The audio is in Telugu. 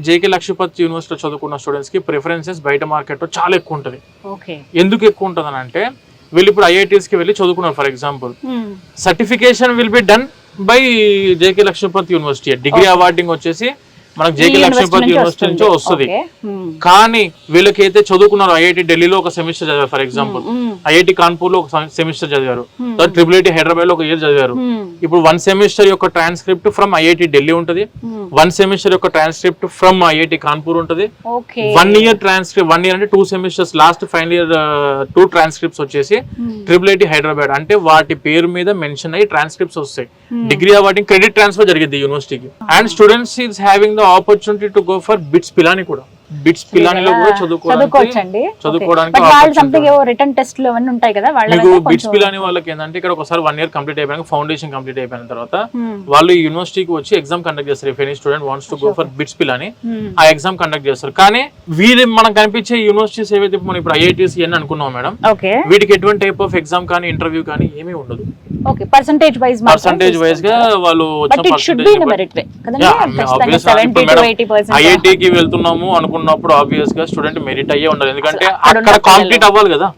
జేకే లక్ష్మీపతి యూనివర్సిటీలో చదువుకున్న స్టూడెంట్స్ కి ప్రిఫరెన్సెస్ బయట మార్కెట్ లో చాలా ఎక్కువ ఉంటుంది. ఎందుకు ఎక్కువ ఉంటుంది అని అంటే వీళ్ళు ఇప్పుడు ఐఐటీస్ కి వెళ్ళి చదువుకున్నారు. For example certification will be done by JK Lakshmipati university. Degree awarding వచ్చేసి మనకు జేకే లక్ష్మీపతి యూనివర్సిటీ నుంచి వస్తుంది. కానీ వీళ్ళకైతే చదువుకున్నారు ఐఐటి ఢిల్లీలో ఒక సెమిస్టర్ చదివారు. ఫర్ ఎగ్జాంపుల్ ఐఐటి కాన్పూర్ లో ఒక సెమిస్టర్ చదివారు, ట్రిపుల్ ఐటీ హైదరాబాద్ లో ఒక ఇయర్ చదివారు. ఇప్పుడు 1 సెమిస్టర్ యొక్క ట్రాన్స్క్రిప్ట్ ఫ్రమ్ ఐఐటి ఢిల్లీ ఉంటుంది, 1 సెమిస్టర్ యొక్క ట్రాన్స్క్రిప్ట్ ఫ్రమ్ ఐఐటి కాన్పూర్ ఉంటుంది. 1 ఇయర్ ట్రాన్స్క్రిప్ట్, 1 ఇయర్ అంటే 2 semesters, last final year 2 transcripts వచ్చేసి ట్రిపుల్ ఐటీ హైదరాబాద్. అంటే వాటి పేరు మీద మెన్షన్ అయ్యి ట్రాన్స్క్రిప్ట్స్ వస్తాయి. డిగ్రీ అవార్డింగ్ క్రెడిట్ ట్రాన్స్ఫర్ జరిగింది యూనివర్సిటీకి. And students is having the opportunity to go for bits Pilani కూడా. బిట్స్ పిలానిలో కూడా చదువుకోవడానికి మీకు బిట్స్ పిలాని వాళ్ళకి ఏంటంటే ఇక్కడ ఒకసారి 1 ఇయర్ కంప్లీట్ అయిపోయిన ఫౌండేషన్ కంప్లీట్ అయిపోయిన తర్వాత వాళ్ళు యూనివర్సిటీకి వచ్చి ఎగ్జామ్ కండక్ట్ చేస్తారు. If any student wants to go for bits Pilani ఆ ఎగ్జామ్ కండక్ట్ చేస్తారు. కానీ వీరి మనకు కనిపించే యూనివర్సిటీస్ ఏవైతే మనం ఇప్పుడు ఐఐటీస్ అని అనుకున్నాం మేడం, వీటికి ఎటువంటి టైప్ ఆఫ్ ఎగ్జామ్ కానీ ఇంటర్వ్యూ కానీ ఏమీ ఉండదు. పర్సంటేజ్ వైజ్ గా వాళ్ళు ఐఐటికి వెళ్తున్నాము అనుకున్నప్పుడు ఆబ్వియస్ గా స్టూడెంట్ మెరిట్ అయ్యే ఉండాలి. ఎందుకంటే అక్కడ కాంప్లీట్ అవ్వాలి కదా.